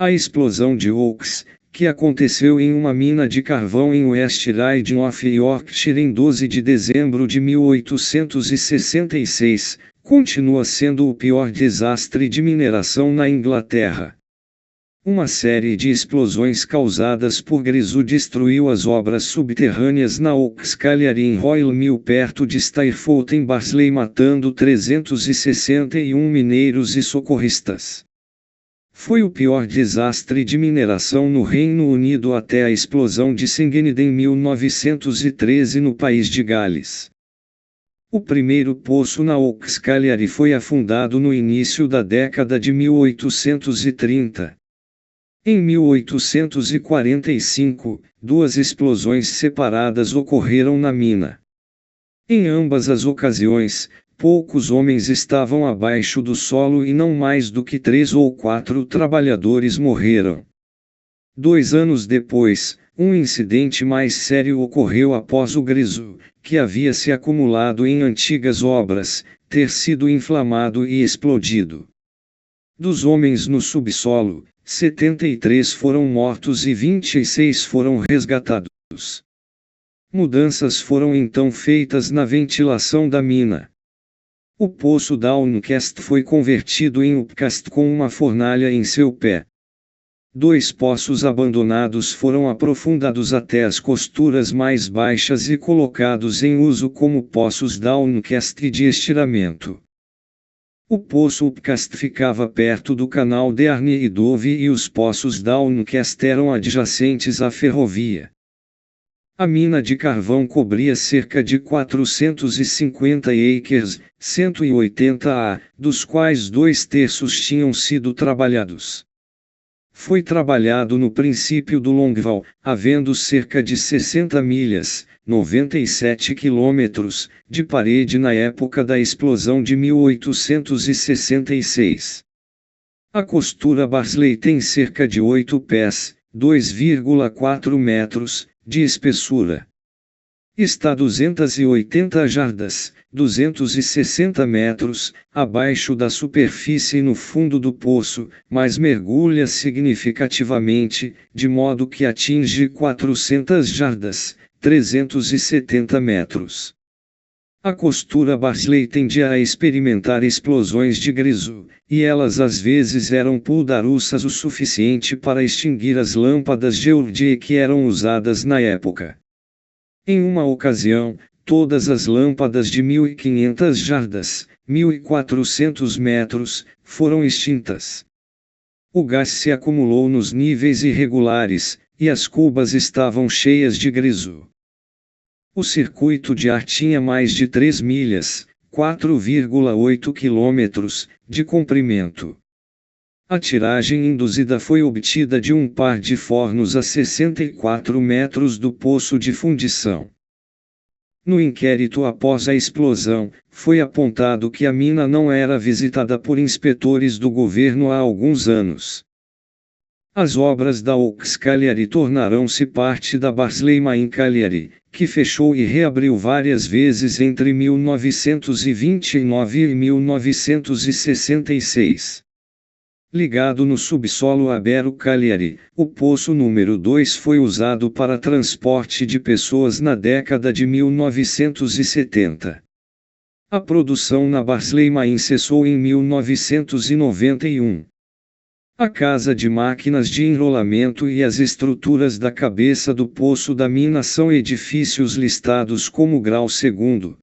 A explosão de Oaks, que aconteceu em uma mina de carvão em West Riding of Yorkshire em 12 de dezembro de 1866, continua sendo o pior desastre de mineração na Inglaterra. Uma série de explosões causadas por Grisú destruiu as obras subterrâneas na Oaks Colliery em Royal Mill perto de Stairford em Barnsley, matando 361 mineiros e socorristas. Foi o pior desastre de mineração no Reino Unido até a explosão de Senghenydd em 1913 no país de Gales. O primeiro poço na Oaks Colliery foi afundado no início da década de 1830. Em 1845, duas explosões separadas ocorreram na mina. Em ambas as ocasiões, poucos homens estavam abaixo do solo e não mais do que 3 ou 4 trabalhadores morreram. 2 anos depois, um incidente mais sério ocorreu após o Grisú, que havia se acumulado em antigas obras, ter sido inflamado e explodido. Dos homens no subsolo, 73 foram mortos e 26 foram resgatados. Mudanças foram então feitas na ventilação da mina. O poço Downcast foi convertido em upcast com uma fornalha em seu pé. 2 poços abandonados foram aprofundados até as costuras mais baixas e colocados em uso como poços Downcast de estiramento. O poço upcast ficava perto do canal Dearne e Dove e os poços Downcast eram adjacentes à ferrovia. A mina de carvão cobria cerca de 450 acres, 180 a, dos quais 2/3 tinham sido trabalhados. Foi trabalhado no princípio do longval, havendo cerca de 60 milhas, 97 quilômetros, de parede na época da explosão de 1866. A costura Barnsley tem cerca de 8 pés, 2,4 metros, de espessura. Está 280 jardas, 260 metros, abaixo da superfície no fundo do poço, mas mergulha significativamente, de modo que atinge 400 jardas, 370 metros. A costura Barnsley tendia a experimentar explosões de Grisú, e elas às vezes eram poderosas o suficiente para extinguir as lâmpadas de Urdia que eram usadas na época. Em uma ocasião, todas as lâmpadas de 1.500 jardas, 1.400 metros, foram extintas. O gás se acumulou nos níveis irregulares, e as cubas estavam cheias de Grisú. O circuito de ar tinha mais de 3 milhas, 4,8 quilômetros, de comprimento. A tiragem induzida foi obtida de um par de fornos a 64 metros do poço de fundição. No inquérito após a explosão, foi apontado que a mina não era visitada por inspetores do governo há alguns anos. As obras da Oaks Colliery tornaram-se parte da Barnsley Mine Colliery, que fechou e reabriu várias vezes entre 1929 e 1966. Ligado no subsolo a Barrow Colliery, o poço número 2 foi usado para transporte de pessoas na década de 1970. A produção na Barnsley Mine cessou em 1991. A casa de máquinas de enrolamento e as estruturas da cabeça do poço da mina são edifícios listados como grau segundo.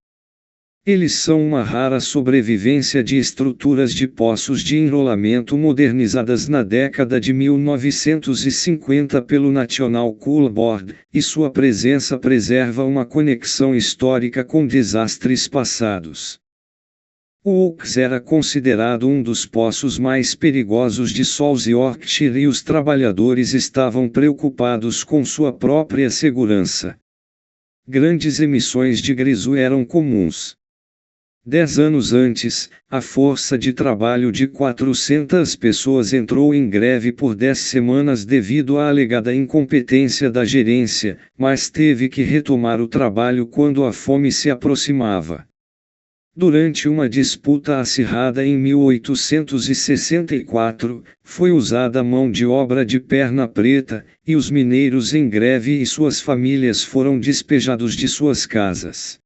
Eles são uma rara sobrevivência de estruturas de poços de enrolamento modernizadas na década de 1950 pelo National Coal Board, e sua presença preserva uma conexão histórica com desastres passados. O Oaks era considerado um dos poços mais perigosos de South Yorkshire e os trabalhadores estavam preocupados com sua própria segurança. Grandes emissões de Grisú eram comuns. 10 anos antes, a força de trabalho de 400 pessoas entrou em greve por 10 semanas devido à alegada incompetência da gerência, mas teve que retomar o trabalho quando a fome se aproximava. Durante uma disputa acirrada em 1864, foi usada mão de obra de perna preta, e os mineiros em greve e suas famílias foram despejados de suas casas.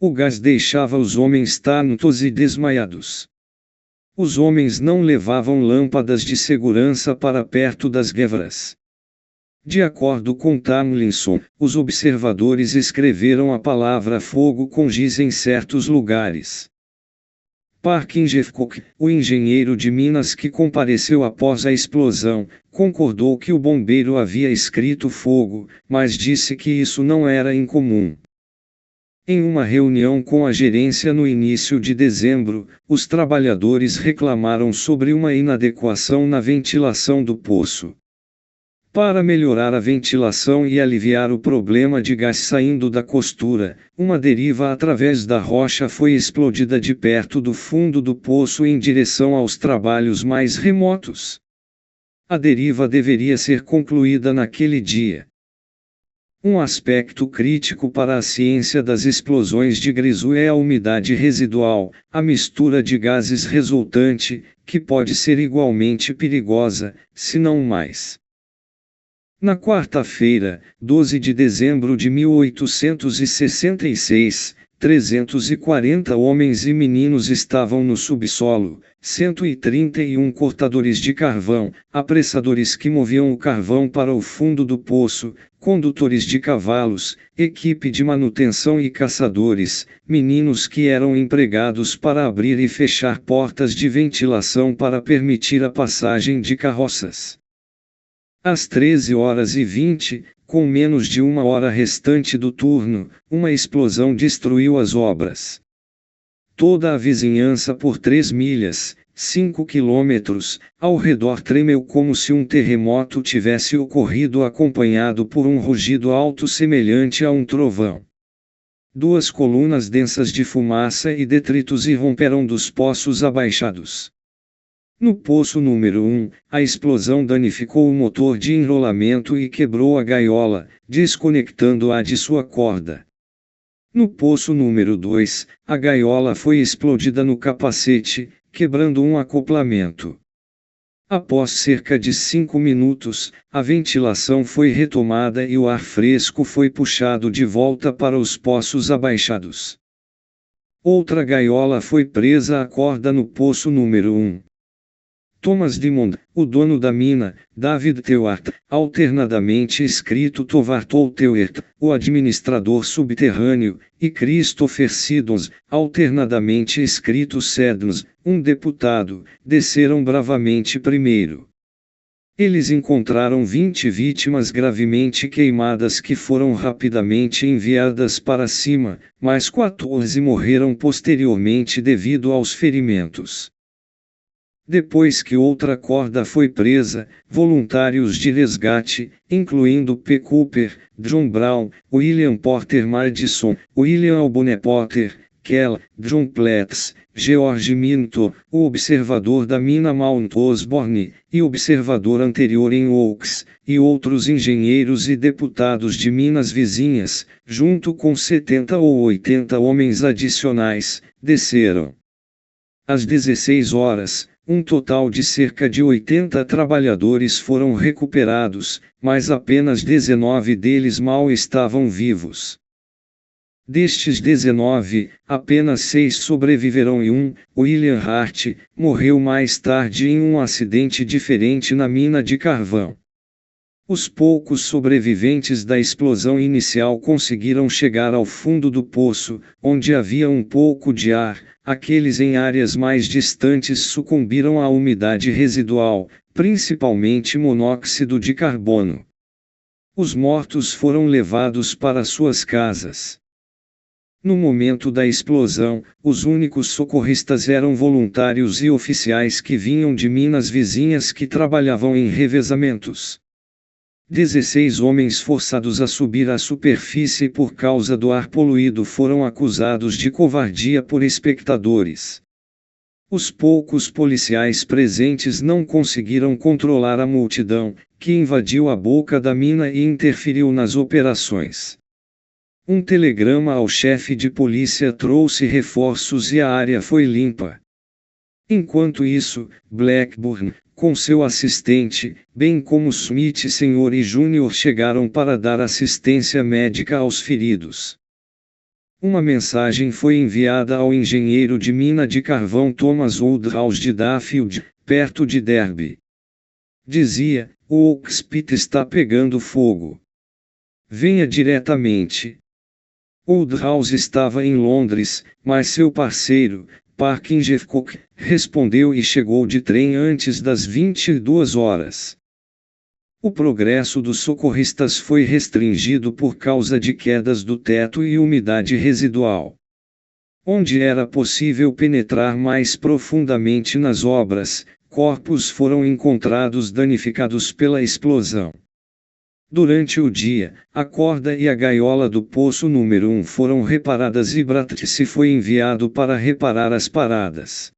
O gás deixava os homens tântos e desmaiados. Os homens não levavam lâmpadas de segurança para perto das guevras. De acordo com Tomlinson, os observadores escreveram a palavra fogo com giz em certos lugares. Parkin Jeffcock, o engenheiro de Minas que compareceu após a explosão, concordou que o bombeiro havia escrito fogo, mas disse que isso não era incomum. Em uma reunião com a gerência no início de dezembro, os trabalhadores reclamaram sobre uma inadequação na ventilação do poço. Para melhorar a ventilação e aliviar o problema de gás saindo da costura, uma deriva através da rocha foi explodida de perto do fundo do poço em direção aos trabalhos mais remotos. A deriva deveria ser concluída naquele dia. Um aspecto crítico para a ciência das explosões de Grisú é a umidade residual, a mistura de gases resultante, que pode ser igualmente perigosa, se não mais. Na quarta-feira, 12 de dezembro de 1866, 340 homens e meninos estavam no subsolo, 131 cortadores de carvão, apressadores que moviam o carvão para o fundo do poço, condutores de cavalos, equipe de manutenção e caçadores, meninos que eram empregados para abrir e fechar portas de ventilação para permitir a passagem de carroças. Às 13h20, com menos de uma hora restante do turno, uma explosão destruiu as obras. Toda a vizinhança por 3 milhas, 5 quilômetros, ao redor tremeu como se um terremoto tivesse ocorrido acompanhado por um rugido alto semelhante a um trovão. 2 colunas densas de fumaça e detritos irromperam dos poços abaixados. No poço número 1, a explosão danificou o motor de enrolamento e quebrou a gaiola, desconectando-a de sua corda. No poço número 2, a gaiola foi explodida no capacete, quebrando um acoplamento. Após cerca de 5 minutos, a ventilação foi retomada e o ar fresco foi puxado de volta para os poços abaixados. Outra gaiola foi presa à corda no poço número 1. Thomas Dimond, o dono da mina, David Tewart, alternadamente escrito Tovart ou Tewart, o administrador subterrâneo, e Christopher Siddons, alternadamente escrito Sednos, um deputado, desceram bravamente primeiro. Eles encontraram 20 vítimas gravemente queimadas que foram rapidamente enviadas para cima, mas 14 morreram posteriormente devido aos ferimentos. Depois que outra corda foi presa, voluntários de resgate, incluindo P. Cooper, John Brown, William Porter Madison, William Albone Potter, Kell, John Platts, George Minto, o observador da mina Mount Osborne, e observador anterior em Oaks, e outros engenheiros e deputados de minas vizinhas, junto com 70 ou 80 homens adicionais, desceram. Às 16 horas, um total de cerca de 80 trabalhadores foram recuperados, mas apenas 19 deles mal estavam vivos. Destes 19, apenas 6 sobreviveram e William Hart, morreu mais tarde em um acidente diferente na mina de carvão. Os poucos sobreviventes da explosão inicial conseguiram chegar ao fundo do poço, onde havia um pouco de ar. Aqueles em áreas mais distantes sucumbiram à umidade residual, principalmente monóxido de carbono. Os mortos foram levados para suas casas. No momento da explosão, os únicos socorristas eram voluntários e oficiais que vinham de minas vizinhas que trabalhavam em revezamentos. 16 homens forçados a subir à superfície por causa do ar poluído foram acusados de covardia por espectadores. Os poucos policiais presentes não conseguiram controlar a multidão, que invadiu a boca da mina e interferiu nas operações. Um telegrama ao chefe de polícia trouxe reforços e a área foi limpa. Enquanto isso, Blackburn, com seu assistente, bem como Smith Sr. e Jr. chegaram para dar assistência médica aos feridos. Uma mensagem foi enviada ao engenheiro de mina de carvão Thomas Woodhouse de Duffield, perto de Derby. Dizia: o Oaks Pit está pegando fogo. Venha diretamente. Woodhouse estava em Londres, mas seu parceiro, Parkin Jeffcock, respondeu e chegou de trem antes das 22 horas. O progresso dos socorristas foi restringido por causa de quedas do teto e umidade residual. Onde era possível penetrar mais profundamente nas obras, corpos foram encontrados danificados pela explosão. Durante o dia, a corda e a gaiola do poço número 1 foram reparadas e Brattse foi enviado para reparar as paradas.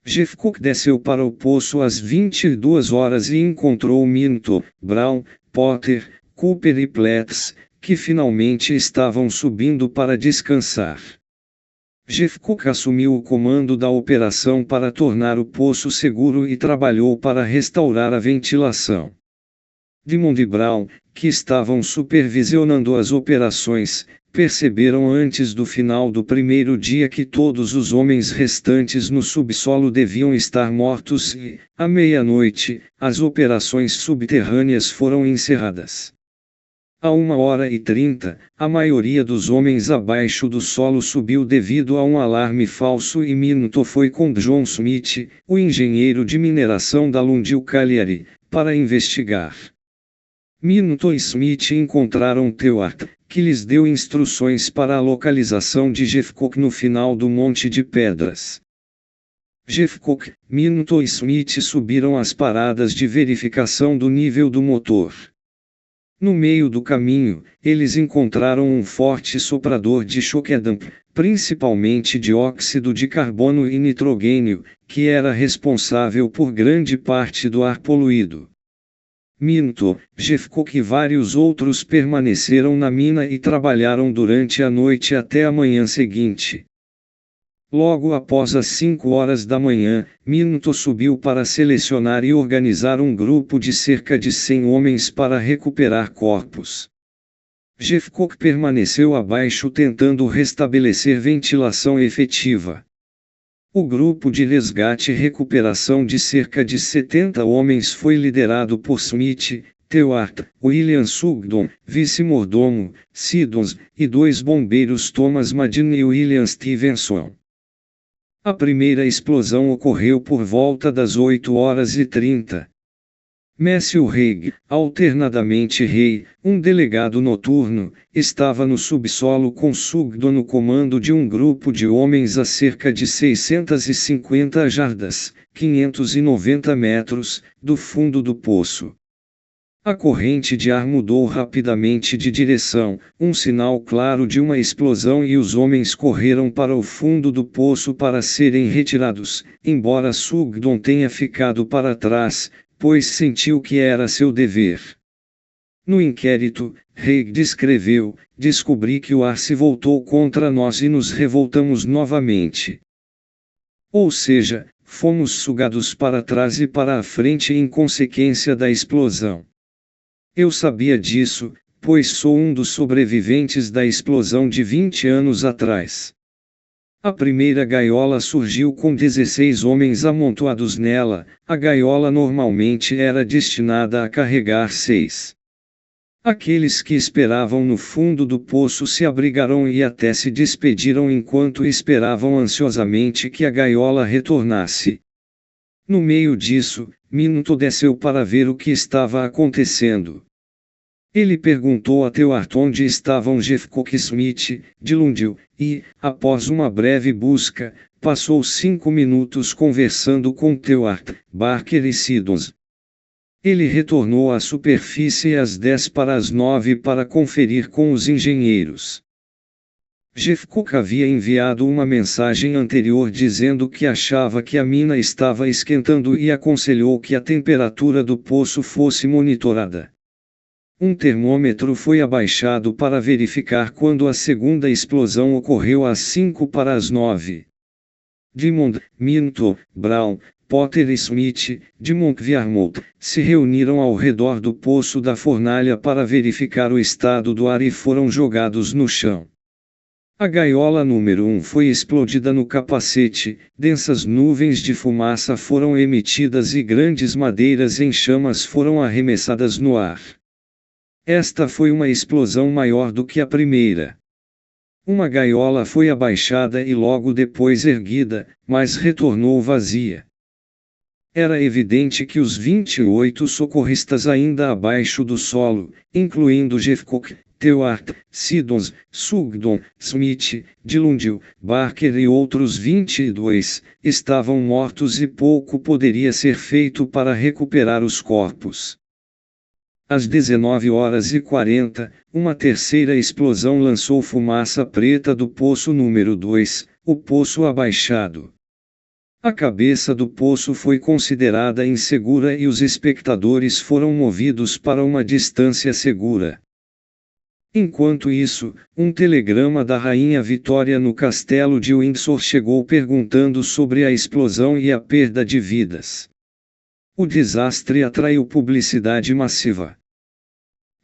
Jeffcock desceu para o poço às 22 horas e encontrou Minto, Brown, Potter, Cooper e Platts, que finalmente estavam subindo para descansar. Jeffcock assumiu o comando da operação para tornar o poço seguro e trabalhou para restaurar a ventilação. Dimond e Brown, que estavam supervisionando as operações, perceberam antes do final do primeiro dia que todos os homens restantes no subsolo deviam estar mortos e, à meia-noite, as operações subterrâneas foram encerradas. À 1h30, a maioria dos homens abaixo do solo subiu devido a um alarme falso e Minto foi com John Smith, o engenheiro de mineração da Lundin Colliery, para investigar. Minto e Smith encontraram Tewart, que lhes deu instruções para a localização de Jeffcock no final do Monte de Pedras. Jeffcock, Minto e Smith subiram as paradas de verificação do nível do motor. No meio do caminho, eles encontraram um forte soprador de choquedamp, principalmente dióxido de carbono e nitrogênio, que era responsável por grande parte do ar poluído. Minto, Jeffcock e vários outros permaneceram na mina e trabalharam durante a noite até a manhã seguinte. Logo após as 5 horas da manhã, Minto subiu para selecionar e organizar um grupo de cerca de 100 homens para recuperar corpos. Jeffcock permaneceu abaixo tentando restabelecer ventilação efetiva. O grupo de resgate e recuperação de cerca de 70 homens foi liderado por Smith, Tewart, William Sugden, vice-mordomo, Siddons, e 2 bombeiros Thomas Madden e William Stevenson. A primeira explosão ocorreu por volta das 8h30. Matthew Haig, alternadamente Ray, um delegado noturno, estava no subsolo com Sugden no comando de um grupo de homens a cerca de 650 jardas, 590 metros, do fundo do poço. A corrente de ar mudou rapidamente de direção, um sinal claro de uma explosão, e os homens correram para o fundo do poço para serem retirados, embora Sugden tenha ficado para trás, pois sentiu que era seu dever. No inquérito, Haig descreveu: descobri que o ar se voltou contra nós e nos revoltamos novamente. Ou seja, fomos sugados para trás e para a frente em consequência da explosão. Eu sabia disso, pois sou um dos sobreviventes da explosão de 20 anos atrás. A primeira gaiola surgiu com 16 homens amontoados nela, a gaiola normalmente era destinada a carregar 6. Aqueles que esperavam no fundo do poço se abrigaram e até se despediram enquanto esperavam ansiosamente que a gaiola retornasse. No meio disso, Minto desceu para ver o que estava acontecendo. Ele perguntou a Tewart onde estavam Jeffcock e Smith, de Lundin, e, após uma breve busca, passou 5 minutos conversando com Tewart, Barker e Siddons. Ele retornou à superfície às 8:50 para conferir com os engenheiros. Jeffcock havia enviado uma mensagem anterior dizendo que achava que a mina estava esquentando e aconselhou que a temperatura do poço fosse monitorada. Um termômetro foi abaixado para verificar quando a segunda explosão ocorreu às 8:55. Drummond, Minto, Brown, Potter e Smith, de Monkfield, se reuniram ao redor do poço da fornalha para verificar o estado do ar e foram jogados no chão. A gaiola número 1 foi explodida no capacete, densas nuvens de fumaça foram emitidas e grandes madeiras em chamas foram arremessadas no ar. Esta foi uma explosão maior do que a primeira. Uma gaiola foi abaixada e logo depois erguida, mas retornou vazia. Era evidente que os 28 socorristas ainda abaixo do solo, incluindo Jeffcock, Stewart, Siddons, Sugden, Smith, Dilundil, Barker e outros 22, estavam mortos e pouco poderia ser feito para recuperar os corpos. Às 19:40, uma terceira explosão lançou fumaça preta do poço número 2, o poço abaixado. A cabeça do poço foi considerada insegura e os espectadores foram movidos para uma distância segura. Enquanto isso, um telegrama da Rainha Vitória no castelo de Windsor chegou perguntando sobre a explosão e a perda de vidas. O desastre atraiu publicidade massiva.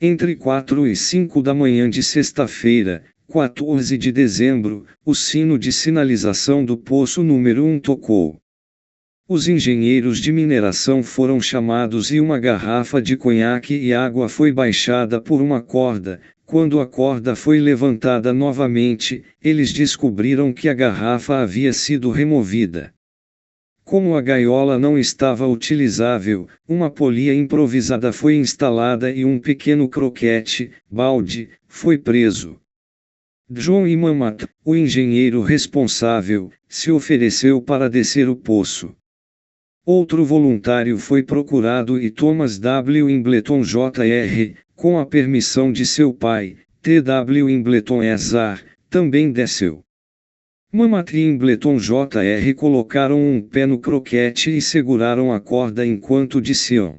Entre 4 e 5 da manhã de sexta-feira, 14 de dezembro, o sino de sinalização do poço número 1 tocou. Os engenheiros de mineração foram chamados e uma garrafa de conhaque e água foi baixada por uma corda. Quando a corda foi levantada novamente, eles descobriram que a garrafa havia sido removida. Como a gaiola não estava utilizável, uma polia improvisada foi instalada e um pequeno croquete, balde, foi preso. John Imamat, o engenheiro responsável, se ofereceu para descer o poço. Outro voluntário foi procurado e Thomas W. Imbleton Jr., com a permissão de seu pai, T. W. Imbleton Sr., também desceu. Mamat e Imbleton Jr. colocaram um pé no croquete e seguraram a corda enquanto desciam.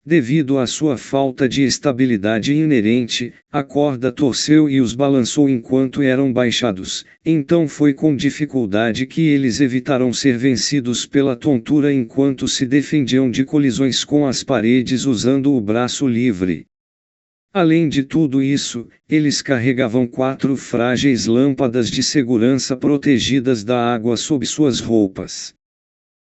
Devido à sua falta de estabilidade inerente, a corda torceu e os balançou enquanto eram baixados, então foi com dificuldade que eles evitaram ser vencidos pela tontura enquanto se defendiam de colisões com as paredes usando o braço livre. Além de tudo isso, eles carregavam 4 frágeis lâmpadas de segurança protegidas da água sob suas roupas.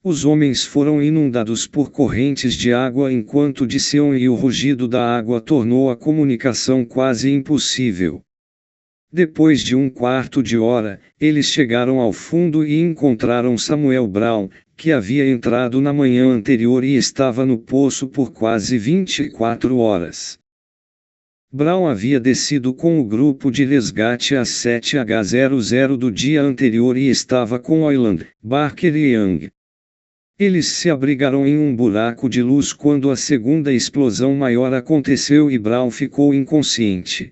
Os homens foram inundados por correntes de água enquanto desciam e o rugido da água tornou a comunicação quase impossível. Depois de um quarto de hora, eles chegaram ao fundo e encontraram Samuel Brown, que havia entrado na manhã anterior e estava no poço por quase 24 horas. Brown havia descido com o grupo de resgate às 7h00 do dia anterior e estava com Oyland, Barker e Young. Eles se abrigaram em um buraco de luz quando a segunda explosão maior aconteceu e Brown ficou inconsciente.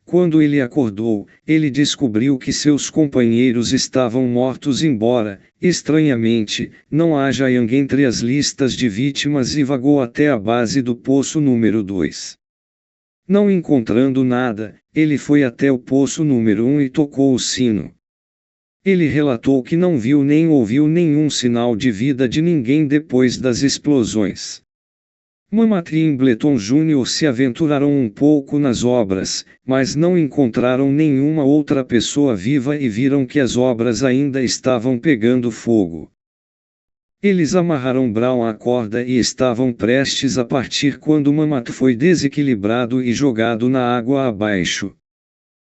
Quando ele acordou, ele descobriu que seus companheiros estavam mortos embora, estranhamente, não haja Young entre as listas de vítimas e vagou até a base do poço número 2. Não encontrando nada, ele foi até o poço número 1 e tocou o sino. Ele relatou que não viu nem ouviu nenhum sinal de vida de ninguém depois das explosões. Mamat e Imbleton Jr. se aventuraram um pouco nas obras, mas não encontraram nenhuma outra pessoa viva e viram que as obras ainda estavam pegando fogo. Eles amarraram Brown à corda e estavam prestes a partir quando Mamat foi desequilibrado e jogado na água abaixo.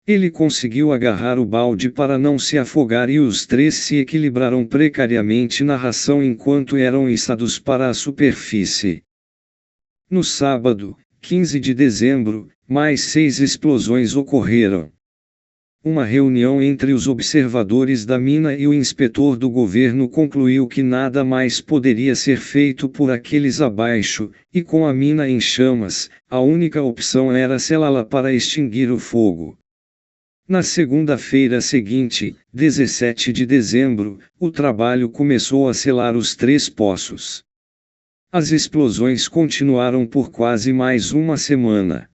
Ele conseguiu agarrar o balde para não se afogar e os 3 se equilibraram precariamente na ração enquanto eram içados para a superfície. No sábado, 15 de dezembro, mais 6 explosões ocorreram. Uma reunião entre os observadores da mina e o inspetor do governo concluiu que nada mais poderia ser feito por aqueles abaixo, e com a mina em chamas, a única opção era selá-la para extinguir o fogo. Na segunda-feira seguinte, 17 de dezembro, o trabalho começou a selar os 3 poços. As explosões continuaram por quase mais uma semana.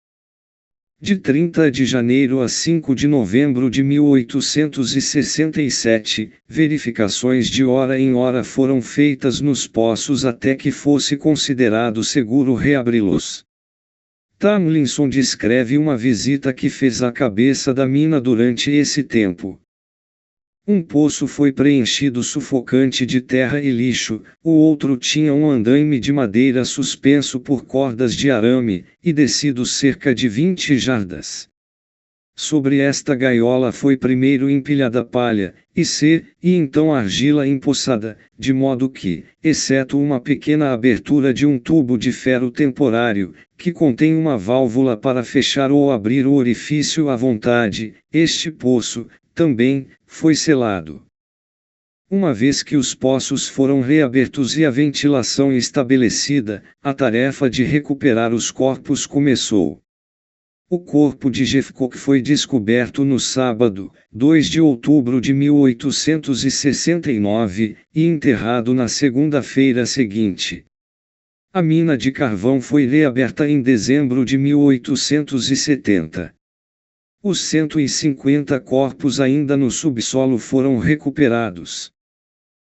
De 30 de janeiro a 5 de novembro de 1867, verificações de hora em hora foram feitas nos poços até que fosse considerado seguro reabri-los. Tomlinson descreve uma visita que fez à cabeça da mina durante esse tempo. Um poço foi preenchido sufocante de terra e lixo, o outro tinha um andaime de madeira suspenso por cordas de arame, e descido cerca de 20 jardas. Sobre esta gaiola foi primeiro empilhada palha, e então argila empoçada, de modo que, exceto uma pequena abertura de um tubo de ferro temporário, que contém uma válvula para fechar ou abrir o orifício à vontade, este poço, também, foi selado. Uma vez que os poços foram reabertos e a ventilação estabelecida, a tarefa de recuperar os corpos começou. O corpo de Jeffcock foi descoberto no sábado, 2 de outubro de 1869, e enterrado na segunda-feira seguinte. A mina de carvão foi reaberta em dezembro de 1870. Os 150 corpos ainda no subsolo foram recuperados.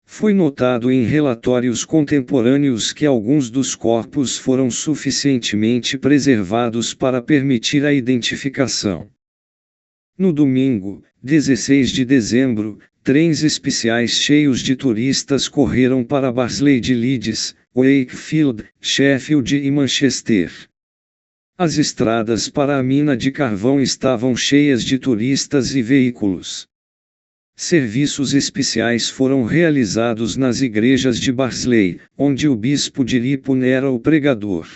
Foi notado em relatórios contemporâneos que alguns dos corpos foram suficientemente preservados para permitir a identificação. No domingo, 16 de dezembro, trens especiais cheios de turistas correram para Barnsley de Leeds, Wakefield, Sheffield e Manchester. As estradas para a mina de carvão estavam cheias de turistas e veículos. Serviços especiais foram realizados nas igrejas de Barnsley, onde o bispo de Ripon era o pregador.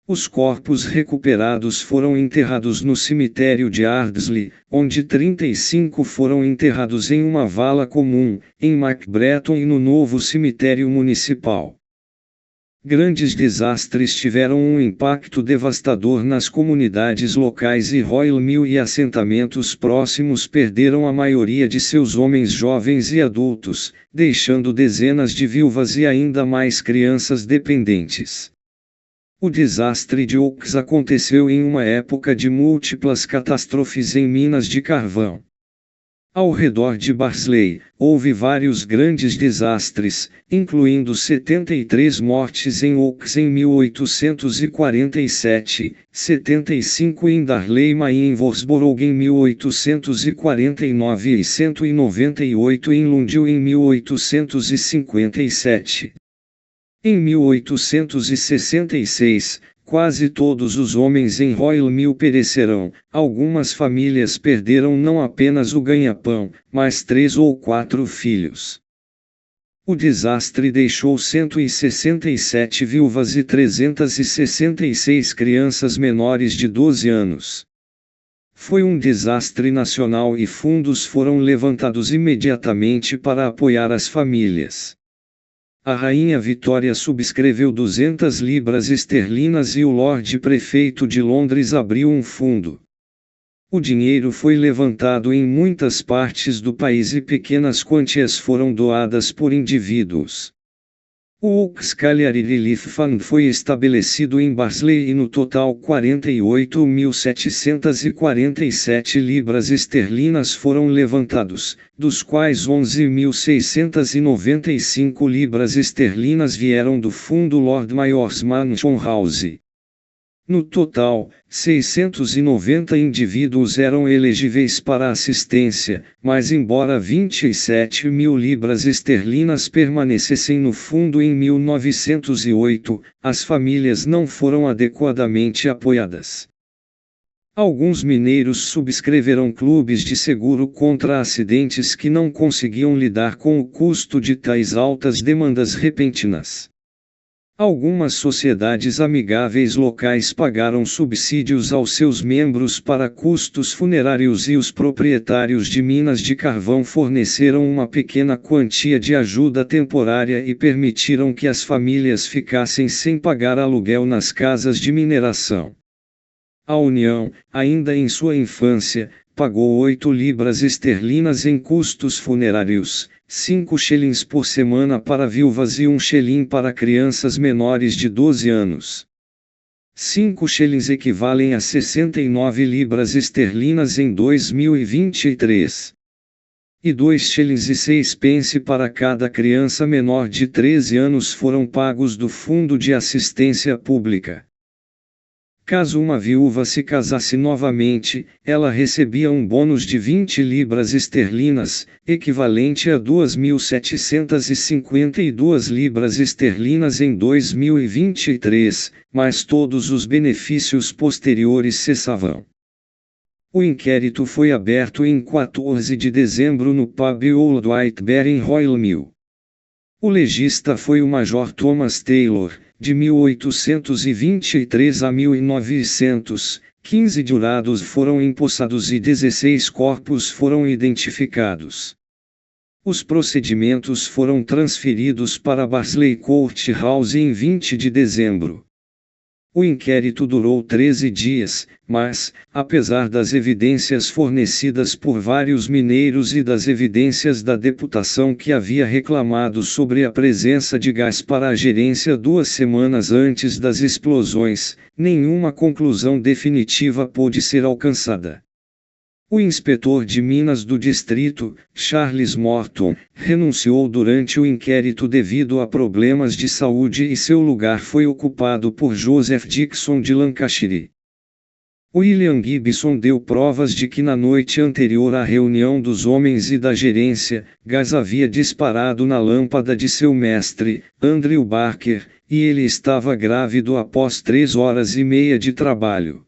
Os corpos recuperados foram enterrados no cemitério de Ardsley, onde 35 foram enterrados em uma vala comum, em Macbreton e no novo cemitério municipal. Grandes desastres tiveram um impacto devastador nas comunidades locais e Royal Mill e assentamentos próximos perderam a maioria de seus homens jovens e adultos, deixando dezenas de viúvas e ainda mais crianças dependentes. O desastre de Oaks aconteceu em uma época de múltiplas catástrofes em minas de carvão. Ao redor de Barnsley, houve vários grandes desastres, incluindo 73 mortes em Oaks em 1847, 75 em Darley e em Worsborough em 1849 e 198 em Lundil em 1857. Em 1866, quase todos os homens em Royal Mill perecerão. Algumas famílias perderam não apenas o ganha-pão, mas 3 ou 4 filhos. O desastre deixou 167 viúvas e 366 crianças menores de 12 anos. Foi um desastre nacional e fundos foram levantados imediatamente para apoiar as famílias. A Rainha Vitória subscreveu 200 libras esterlinas e o Lorde Prefeito de Londres abriu um fundo. O dinheiro foi levantado em muitas partes do país e pequenas quantias foram doadas por indivíduos. O Oaks Colliery Relief Fund foi estabelecido em Barnsley e no total 48.747 libras esterlinas foram levantados, dos quais 11.695 libras esterlinas vieram do fundo Lord Mayor's Mansion House. No total, 690 indivíduos eram elegíveis para assistência, mas embora 27.000 libras esterlinas permanecessem no fundo em 1908, as famílias não foram adequadamente apoiadas. Alguns mineiros subscreveram clubes de seguro contra acidentes que não conseguiam lidar com o custo de tais altas demandas repentinas. Algumas sociedades amigáveis locais pagaram subsídios aos seus membros para custos funerários e os proprietários de minas de carvão forneceram uma pequena quantia de ajuda temporária e permitiram que as famílias ficassem sem pagar aluguel nas casas de mineração. A União, ainda em sua infância, pagou 8 libras esterlinas em custos funerários, 5 shillings por semana para viúvas e 1 shilling para crianças menores de 12 anos. 5 shillings equivalem a 69 libras esterlinas em 2023. E 2 shillings e 6 pence para cada criança menor de 13 anos foram pagos do Fundo de Assistência Pública. Caso uma viúva se casasse novamente, ela recebia um bônus de 20 libras esterlinas, equivalente a 2.752 libras esterlinas em 2023, mas todos os benefícios posteriores cessavam. O inquérito foi aberto em 14 de dezembro no pub Old Whitebear em Royal Mill. O legista foi o Major Thomas Taylor, de 1823 a 1900, 15 jurados foram empossados e 16 corpos foram identificados. Os procedimentos foram transferidos para Barnsley Court House em 20 de dezembro. O inquérito durou 13 dias, mas, apesar das evidências fornecidas por vários mineiros e das evidências da deputação que havia reclamado sobre a presença de gás para a gerência 2 semanas antes das explosões, nenhuma conclusão definitiva pôde ser alcançada. O inspetor de Minas do distrito, Charles Morton, renunciou durante o inquérito devido a problemas de saúde e seu lugar foi ocupado por Joseph Dixon de Lancashire. William Gibson deu provas de que na noite anterior à reunião dos homens e da gerência, gás havia disparado na lâmpada de seu mestre, Andrew Barker, e ele estava grávido após 3 horas e meia de trabalho.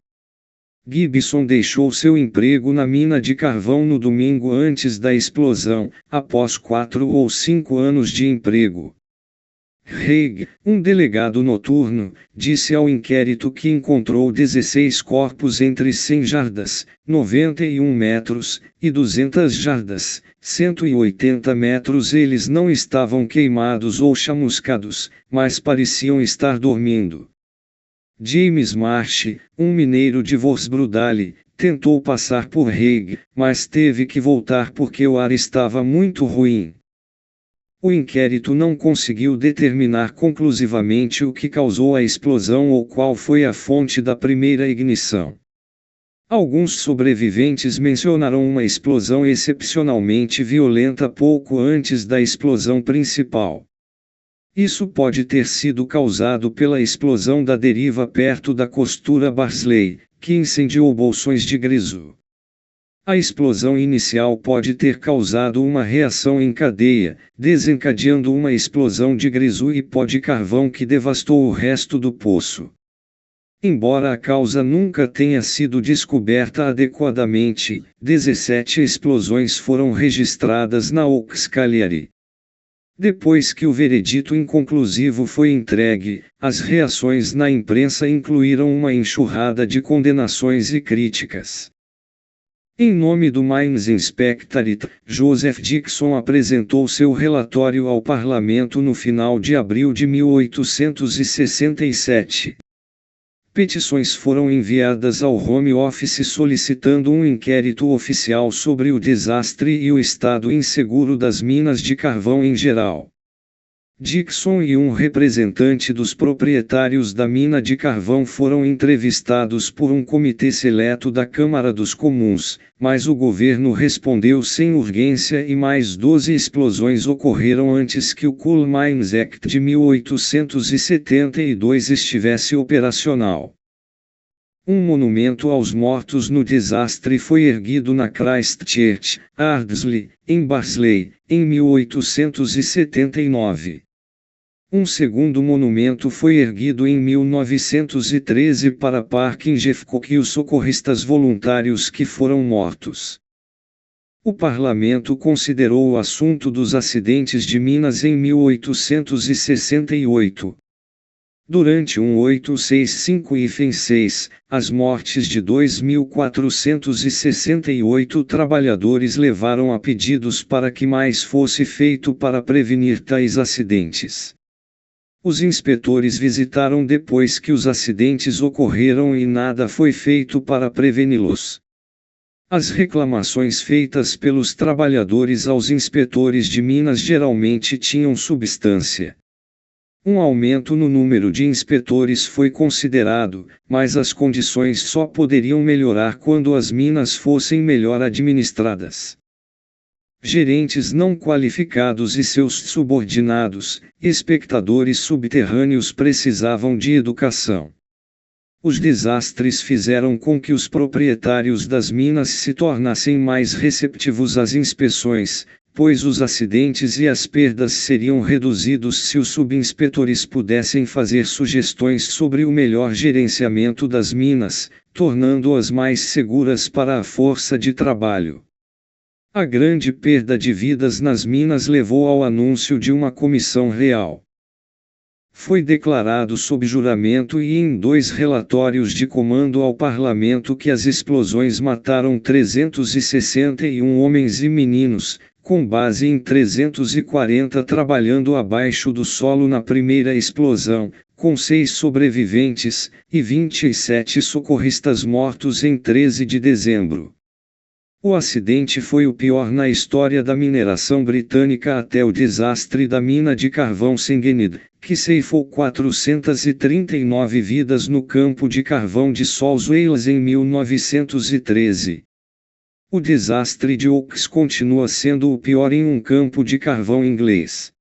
Gibson deixou seu emprego na mina de carvão no domingo antes da explosão, após 4 ou 5 anos de emprego. Haig, um delegado noturno, disse ao inquérito que encontrou 16 corpos entre 100 jardas, 91 metros, e 200 jardas, 180 metros. Eles não estavam queimados ou chamuscados, mas pareciam estar dormindo. James Marsh, um mineiro de Vorsbrudale, tentou passar por Haig, mas teve que voltar porque o ar estava muito ruim. O inquérito não conseguiu determinar conclusivamente o que causou a explosão ou qual foi a fonte da primeira ignição. Alguns sobreviventes mencionaram uma explosão excepcionalmente violenta pouco antes da explosão principal. Isso pode ter sido causado pela explosão da deriva perto da costura Barnsley, que incendiou bolsões de griso. A explosão inicial pode ter causado uma reação em cadeia, desencadeando uma explosão de griso e pó de carvão que devastou o resto do poço. Embora a causa nunca tenha sido descoberta adequadamente, 17 explosões foram registradas na Oaks Colliery. Depois que o veredito inconclusivo foi entregue, as reações na imprensa incluíram uma enxurrada de condenações e críticas. Em nome do Mines Inspectorate, Joseph Dixon apresentou seu relatório ao parlamento no final de abril de 1867. Petições foram enviadas ao Home Office solicitando um inquérito oficial sobre o desastre e o estado inseguro das minas de carvão em geral. Dixon e um representante dos proprietários da mina de carvão foram entrevistados por um comitê seleto da Câmara dos Comuns, mas o governo respondeu sem urgência e mais 12 explosões ocorreram antes que o Coal Mines Act de 1872 estivesse operacional. Um monumento aos mortos no desastre foi erguido na Christ Church, Ardsley, em Barnsley, em 1879. Um segundo monumento foi erguido em 1913 para Park Injeffcock e os socorristas voluntários que foram mortos. O parlamento considerou o assunto dos acidentes de minas em 1868. Durante 1865-6, as mortes de 2.468 trabalhadores levaram a pedidos para que mais fosse feito para prevenir tais acidentes. Os inspetores visitaram depois que os acidentes ocorreram e nada foi feito para preveni-los. As reclamações feitas pelos trabalhadores aos inspetores de minas geralmente tinham substância. Um aumento no número de inspetores foi considerado, mas as condições só poderiam melhorar quando as minas fossem melhor administradas. Gerentes não qualificados e seus subordinados, espectadores subterrâneos precisavam de educação. Os desastres fizeram com que os proprietários das minas se tornassem mais receptivos às inspeções, pois os acidentes e as perdas seriam reduzidos se os subinspetores pudessem fazer sugestões sobre o melhor gerenciamento das minas, tornando-as mais seguras para a força de trabalho. A grande perda de vidas nas minas levou ao anúncio de uma comissão real. Foi declarado sob juramento e em 2 relatórios de comando ao parlamento que as explosões mataram 361 homens e meninos, com base em 340 trabalhando abaixo do solo na primeira explosão, com 6 sobreviventes, e 27 socorristas mortos em 13 de dezembro. O acidente foi o pior na história da mineração britânica até o desastre da mina de carvão Sengenid, que ceifou 439 vidas no campo de carvão de South Wales em 1913. O desastre de Oaks continua sendo o pior em um campo de carvão inglês.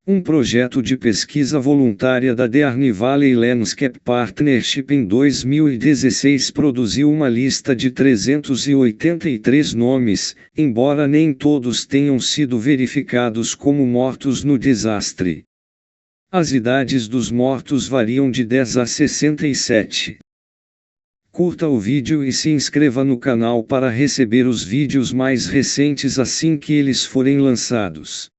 Um projeto de pesquisa voluntária da Dearne Valley Landscape Partnership em 2016 produziu uma lista de 383 nomes, embora nem todos tenham sido verificados como mortos no desastre. As idades dos mortos variam de 10 a 67. Curta o vídeo e se inscreva no canal para receber os vídeos mais recentes assim que eles forem lançados.